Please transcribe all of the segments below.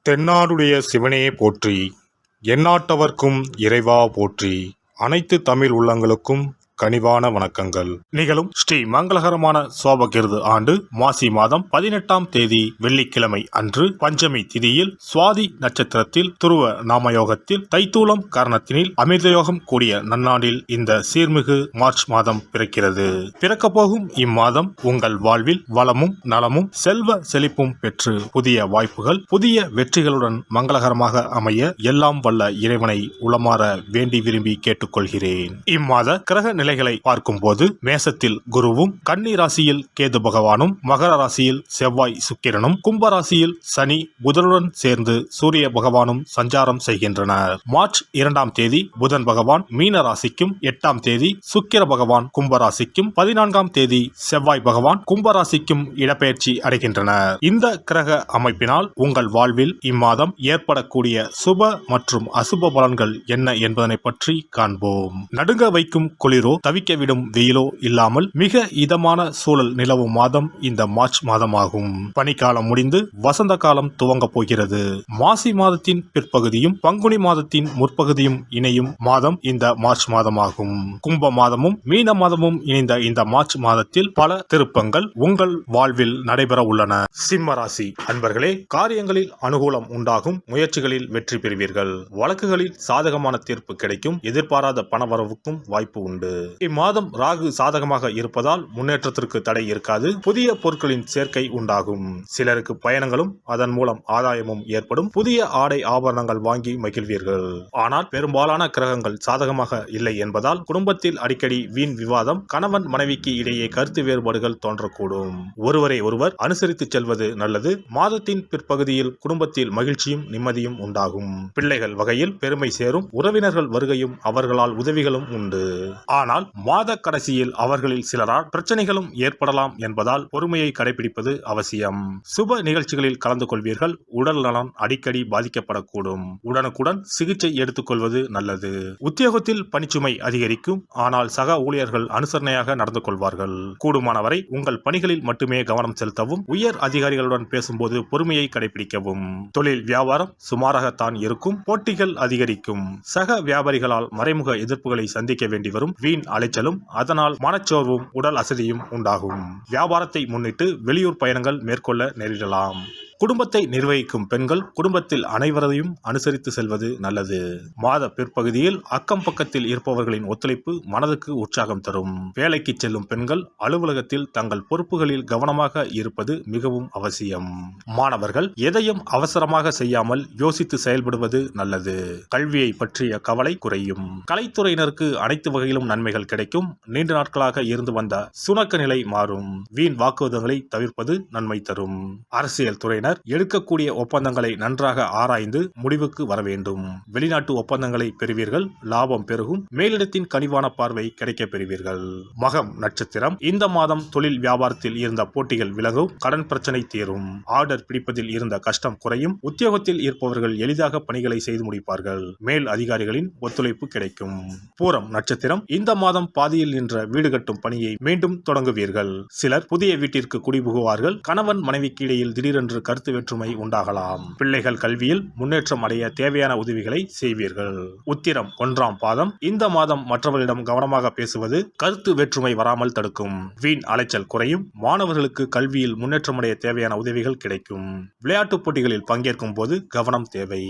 தென்னாடுடைய சிவனே போற்றி, எந்நாட்டவர்க்கும் இறைவா போற்றி. அனைத்து தமிழ் உள்ளங்களுக்கும் கனிவான வணக்கங்கள். நிகழும் ஸ்ரீ மங்களகரமான சோபகிருது ஆண்டு மாசி மாதம் 18ஆம் தேதி வெள்ளிக்கிழமை அன்று பஞ்சமி திதியில் சுவாதி நட்சத்திரத்தில் துருவ நாமயோகத்தில் தைத்தூலம் காரணத்தினில் அமிர்தயோகம் கூடிய நன்னாளில் இந்த சீர்மிகு மார்ச் மாதம் பிறக்கிறது. பிறக்கப் போகும் இம்மாதம் உங்கள் வாழ்வில் வளமும் நலமும் செல்வ செழிப்பும் பெற்று புதிய வாய்ப்புகள் புதிய வெற்றிகளுடன் மங்களகரமாக அமைய எல்லாம் வல்ல இறைவனை உளமாற வேண்டி விரும்பி கேட்டுக்கொள்கிறேன். இம்மாத கிரக நிலைகளை பார்க்கும் போது மேசத்தில் குருவும், கன்னி ராசியில் கேது பகவானும், மகர ராசியில் செவ்வாய் சுக்கிரனும், கும்ப ராசியில் சனி புதனுடன் சேர்ந்து சூரிய பகவானும் சஞ்சாரம் செய்கின்றனர். மார்ச் 2ஆம் தேதி புதன் பகவான் மீன ராசிக்கும், 8ஆம் தேதி சுக்கிர பகவான் கும்ப ராசிக்கும், 14ஆம் தேதி செவ்வாய் பகவான் கும்ப ராசிக்கும் இடப்பெயர்ச்சி அடைகின்றனர். இந்த கிரக அமைப்பினால் உங்கள் வாழ்வில் இம்மாதம் ஏற்படக்கூடிய சுப மற்றும் அசுப பலன்கள் என்ன என்பதனை பற்றி காண்போம். நடுங்க வைக்கும் குளிரோ தவிக்க விடும் வெயிலோ இல்லாமல் மிக இதமான சூழல் நிலவும் மாதம் இந்த மார்ச் மாதமாகும். பனிக்காலம் முடிந்து வசந்த காலம் துவங்க போகிறது. மாசி மாதத்தின் பிற்பகுதியும் பங்குனி மாதத்தின் முற்பகுதியும் இணையும் மாதம் இந்த மார்ச் மாதமாகும். கும்ப மாதமும் மீன மாதமும் இணைந்த இந்த மார்ச் மாதத்தில் பல திருப்பங்கள் உங்கள் வாழ்வில் நடைபெற உள்ளன. சிம்ம ராசி அன்பர்களே, காரியங்களில் அனுகூலம் உண்டாகும், முயற்சிகளில் வெற்றி பெறுவீர்கள். வழக்குகளில் சாதகமான தீர்ப்பு கிடைக்கும், எதிர்பாராத பணவரவுக்கும் வாய்ப்பு உண்டு. இம்மாதம் ராகு சாதகமாக இருப்பதால் முன்னேற்றத்திற்கு தடை இருக்காது. புதிய பொருட்களின் சேர்க்கை உண்டாகும். சிலருக்கு பயணங்களும் அதன் மூலம் ஆதாயமும் ஏற்படும். புதிய ஆடை ஆபரணங்கள் வாங்கி மகிழ்வீர்கள். ஆனால் பெரும்பாலான கிரகங்கள் சாதகமாக இல்லை என்பதால் குடும்பத்தில் அடிக்கடி வீண் விவாதம், கணவன் மனைவிக்கு இடையே கருத்து வேறுபாடுகள் தோன்றக்கூடும். ஒருவரை ஒருவர் அனுசரித்து செல்வது நல்லது. மாதத்தின் பிற்பகுதியில் குடும்பத்தில் மகிழ்ச்சியும் நிம்மதியும் உண்டாகும். பிள்ளைகள் வகையில் பெருமை சேரும். உறவினர்கள் வருகையும் அவர்களால் உதவிகளும் உண்டு. ஆனால் மாத கடைசியில் அவர்களில் சிலரால் பிரச்சனைகளும் ஏற்படலாம் என்பதால் பொறுமையை கடைபிடிப்பது அவசியம். சுப நிகழ்ச்சிகளில் கலந்து கொள்வீர்கள். உடல் நலன் அடிக்கடி பாதிக்கப்படக்கூடும். உடனுக்குடன் சிகிச்சை எடுத்துக் கொள்வது நல்லது. உத்தியோகத்தில் பணிச்சுமை அதிகரிக்கும். ஆனால் சக ஊழியர்கள் அனுசரணையாக நடந்து கொள்வார்கள். கூடுமானவரை உங்கள் பணிகளில் மட்டுமே கவனம் செலுத்தவும். உயர் அதிகாரிகளுடன் பேசும்போது பொறுமையை கடைபிடிக்கவும். தொழில் வியாபாரம் சுமாராகத்தான் இருக்கும். போட்டிகள் அதிகரிக்கும். சக வியாபாரிகளால் மறைமுக எதிர்ப்புகளை சந்திக்க வேண்டி வரும். வீண் அலைச்சலும் அதனால் மனச்சோர்வும் உடல் அசதியும் உண்டாகும். வியாபாரத்தை முன்னிட்டு வெளியூர் பயணங்கள் மேற்கொள்ள நேரிடலாம். குடும்பத்தை நிர்வகிக்கும் பெண்கள் குடும்பத்தில் அனைவரையும் அனுசரித்து செல்வது நல்லது. மாத பிற்பகுதியில் அக்கம் பக்கத்தில் இருப்பவர்களின் ஒத்துழைப்பு மனதுக்கு உற்சாகம் தரும். வேலைக்கு செல்லும் பெண்கள் அலுவலகத்தில் தங்கள் பொறுப்புகளில் கவனமாக இருப்பது மிகவும் அவசியம். மாணவர்கள் எதையும் அவசரமாக செய்யாமல் யோசித்து செயல்படுவது நல்லது. கல்வியை பற்றிய கவலை குறையும். கலைத்துறையினருக்கு அனைத்து வகையிலும் நன்மைகள் கிடைக்கும். நீண்ட நாட்களாக இருந்து வந்த சுணக்க நிலை மாறும். வீண் வாக்குவாதங்களை தவிர்ப்பது நன்மை தரும். அரசியல் துறையினர் எடுக்கக்கூடிய ஒப்பந்தங்களை நன்றாக ஆராய்ந்து முடிவுக்கு வர வேண்டும். வெளிநாட்டு ஒப்பந்தங்களை பெறுவீர்கள். லாபம் பெருகும். மேலிடத்தின் கனிவான பார்வை கிடைக்க பெறுவீர்கள். மகம் நட்சத்திரம் இந்த மாதம் தொழில் வியாபாரத்தில் இருந்த போட்டிகள் விலகும். கடன் பிரச்சனை தீரும். ஆர்டர் பிடிப்பதில் இருந்த கஷ்டம் குறையும். உத்தியோகத்தில் இருப்பவர்கள் எளிதாக பணிகளை செய்து முடிப்பார்கள். மேல் அதிகாரிகளின் ஒத்துழைப்பு கிடைக்கும். பூரம் நட்சத்திரம் இந்த மாதம் பாதியில் நின்ற வீடு கட்டும் பணியை மீண்டும் தொடங்குவீர்கள். சிலர் புதிய வீட்டிற்கு குடிபுகுவார்கள். கணவன் மனைவிக்கு இடையில் திடீரென்று கருத்து வேற்றுமை உண்டாகலாம். பிள்ளைகள் கல்வியில் முன்னேற்றம் அடைய தேவையான உதவிகளை செய்வீர்கள். உத்திரம் 1ஆம் பாதம் இந்த மாதம் மற்றவர்களிடம் கவனமாக பேசுவது கருத்து வேற்றுமை வராமல் தடுக்கும். வீண் அலைச்சல் குறையும். மாணவர்களுக்கு கல்வியில் முன்னேற்றம் அடைய தேவையான உதவிகள் கிடைக்கும். விளையாட்டுப் போட்டிகளில் பங்கேற்கும் போது கவனம் தேவை.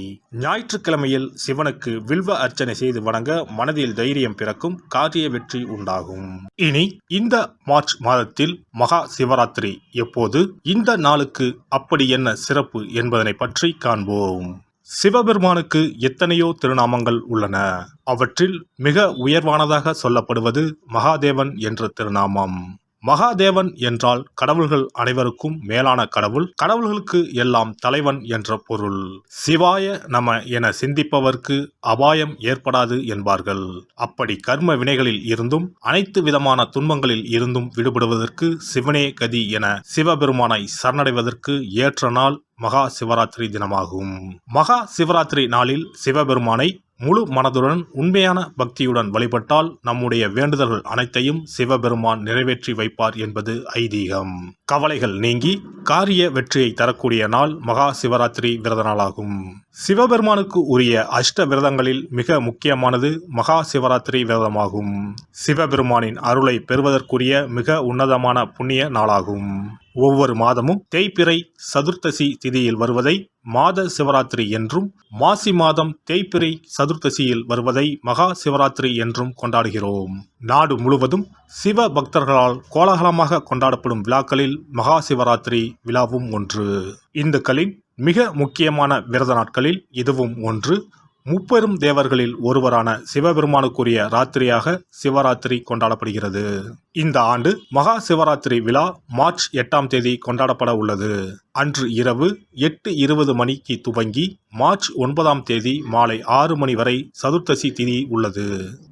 ஞாயிற்றுக்கிழமையில் சிவனுக்கு வில்வ அர்ச்சனை செய்து வணங்க மனதில் தைரியம் பிறக்கும். காரிய வெற்றி உண்டாகும். இனி இந்த மார்ச் மாதத்தில் மகா சிவராத்திரி எப்போது, இந்த நாளுக்கு அப்படி என்ன சிறப்பு என்பதனை பற்றி காண்போம். சிவபெருமானுக்கு எத்தனையோ திருநாமங்கள் உள்ளன. அவற்றில் மிக உயர்வானதாக சொல்லப்படுவது மகாதேவன் என்ற திருநாமம். மகாதேவன் என்றால் கடவுள்கள் அனைவருக்கும் மேலான கடவுள், கடவுள்களுக்கு எல்லாம் தலைவன் என்ற பொருள். சிவாய நம என சிந்திப்பவர்க்கு அபாயம் ஏற்படாது என்பார்கள். அப்படி கர்ம வினைகளில் இருந்தும் அனைத்து விதமான துன்பங்களில் இருந்தும் விடுபடுவதற்கு சிவனே கதி என சிவபெருமானை சரணடைவதற்கு ஏற்ற நாள் மகா சிவராத்திரி தினமாகும். மகா சிவராத்திரி நாளில் சிவபெருமானை முழு மனதுடன் உண்மையான பக்தியுடன் வழிபட்டால் நம்முடைய வேண்டுதல்கள் அனைத்தையும் சிவபெருமான் நிறைவேற்றி வைப்பார் என்பது ஐதீகம். கவலைகள் நீங்கி காரிய வெற்றியை தரக்கூடிய நாள் மகா சிவராத்திரி விரத நாளாகும். சிவபெருமானுக்கு உரிய அஷ்ட விரதங்களில் மிக முக்கியமானது மகா சிவராத்திரி விரதமாகும். சிவபெருமானின் அருளை பெறுவதற்குரிய மிக உன்னதமான புண்ணிய நாளாகும். ஒவ்வொரு மாதமும் தேய்பிறை சதுர்த்தசி திதியில் வருவதை மாத சிவராத்திரி என்றும், மாசி மாதம் தேய்பிறை சதுர்த்தசியில் வருவதை மகா சிவராத்திரி என்றும் கொண்டாடுகிறோம். நாடு முழுவதும் சிவ பக்தர்களால் கோலாகலமாக கொண்டாடப்படும் விழாக்களில் மகா சிவராத்திரி விழாவும் ஒன்று. இந்துக்களின் மிக முக்கியமான விரத நாட்களில் இதுவும் ஒன்று. முப்பெரும் தேவர்களில் ஒருவரான சிவபெருமானுக்குரிய ராத்திரியாக சிவராத்திரி கொண்டாடப்படுகிறது. இந்த ஆண்டு மகா சிவராத்திரி விழா மார்ச் 8ஆம் தேதி கொண்டாடப்பட உள்ளது. அன்று இரவு 8:20 மணிக்கு துவங்கி மார்ச் 9ஆம் தேதி மாலை 6 மணி வரை சதுர்த்தசி திதி உள்ளது.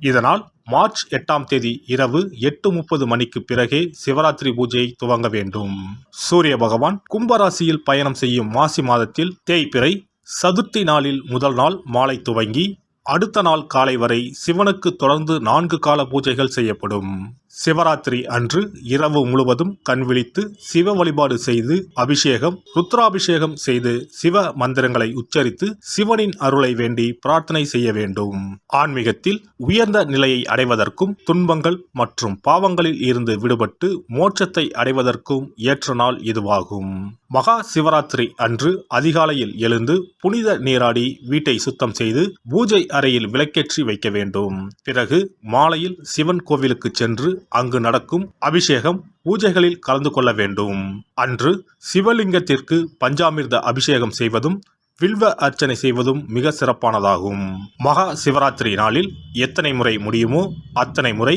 இதனால் மார்ச் 8ஆம் தேதி இரவு 8:30 மணிக்கு பிறகே சிவராத்திரி பூஜை துவங்க வேண்டும். சூரிய பகவான் கும்பராசியில் பயணம் செய்யும் மாசி மாதத்தில் தேய்பிறை சதுர்த்தி நாளில் முதல் நாள் மாலை துவங்கி அடுத்த நாள் காலை வரை சிவனுக்கு தொடர்ந்து 4 கால பூஜைகள் செய்யப்படும். சிவராத்திரி அன்று இரவு முழுவதும் கண் விழித்து சிவ வழிபாடு செய்து அபிஷேகம் ருத்ராபிஷேகம் செய்து சிவ மந்திரங்களை உச்சரித்து சிவனின் அருளை வேண்டி பிரார்த்தனை செய்ய வேண்டும். ஆன்மீகத்தில் உயர்ந்த நிலையை அடைவதற்கும் துன்பங்கள் மற்றும் பாவங்களில் இருந்து விடுபட்டு மோட்சத்தை அடைவதற்கும் ஏற்ற நாள் இதுவாகும். மகா சிவராத்திரி அன்று அதிகாலையில் எழுந்து புனித நீராடி வீட்டை சுத்தம் செய்து பூஜை அறையில் விளக்கேற்றி வைக்க வேண்டும். பிறகு மாலையில் சிவன் கோவிலுக்கு சென்று அங்கு நடக்கும் அபிஷேகம் பூஜைகளில் கலந்து கொள்ள வேண்டும். அன்று சிவலிங்கத்திற்கு பஞ்சாமிர்த அபிஷேகம் செய்வதும் வில்வ அர்ச்சனை செய்வதும் மிக சிறப்பானதாகும். மகா சிவராத்திரி நாளில் எத்தனை முறை முடியுமோ அத்தனை முறை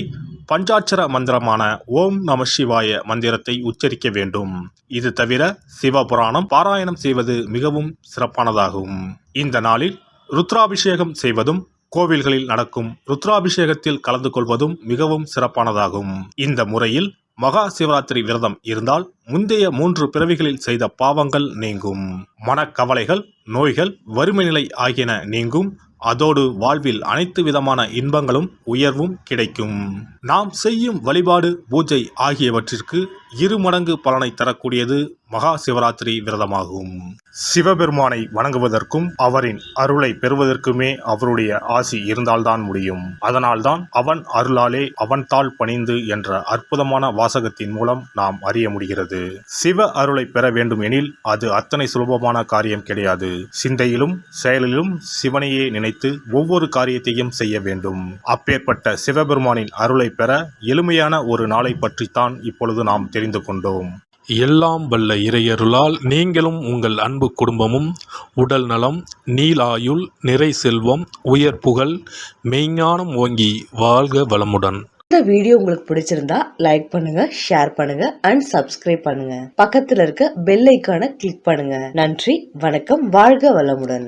பஞ்சாட்சர மந்திரமான ஓம் நம சிவாய மந்திரத்தை உச்சரிக்க வேண்டும். இது தவிர சிவபுராணம் பாராயணம் செய்வது மிகவும் சிறப்பானதாகும். இந்த நாளில் ருத்ராபிஷேகம் செய்வதும் கோவில்களில் நடக்கும் ருத்ராபிஷேகத்தில் கலந்து கொள்வதும் மிகவும் சிறப்பானதாகும். இந்த முறையில் மகா சிவராத்திரி விரதம் இருந்தால் முந்தைய 3 பிறவிகளில் செய்த பாவங்கள் நீங்கும். மனக்கவலைகள், நோய்கள், வறுமை நிலை ஆகியன நீங்கும். அதோடு வாழ்வில் அனைத்து விதமான இன்பங்களும் உயர்வும் கிடைக்கும். நாம் செய்யும் வழிபாடு பூஜை ஆகியவற்றிற்கு 2 மடங்கு பலனை தரக்கூடியது மகா சிவராத்திரி விரதமாகும். சிவபெருமானை வணங்குவதற்கும் அவரின் அருளை பெறுவதற்குமே அவருடைய ஆசி இருந்தால்தான் முடியும். அதனால்தான் அவன் அருளாலே அவன் தாள் பணிந்து என்ற அற்புதமான வாசகத்தின் மூலம் நாம் அறிய முடிகிறது. சிவ அருளை பெற வேண்டும் எனில் அது அத்தனை சுலபமான காரியம் கிடையாது. சிந்தையிலும் செயலிலும் சிவனையே நினைத்து ஒவ்வொரு காரியத்தையும் செய்ய வேண்டும். அப்பேற்பட்ட சிவபெருமானின் அருளை பெற எளிமையான ஒரு நாளை பற்றித்தான் இப்பொழுது நாம் தெரிந்து கொண்டோம். எல்லாம் வல்ல இறையருளால் நீங்களும் உங்கள் அன்பு குடும்பமும் உடல் நலம், நீலாயுள், நிறை செல்வம், உயர் புகழ், மெய்ஞானம் ஓங்கி வாழ்க வளமுடன். இந்த வீடியோ உங்களுக்கு பிடிச்சிருந்தா லைக் பண்ணுங்க, ஷேர் பண்ணுங்க அண்ட் சப்ஸ்கிரைப் பண்ணுங்க. பக்கத்துல இருக்க பெல் ஐகானை கிளிக் பண்ணுங்க. நன்றி, வணக்கம், வாழ்க வளமுடன்.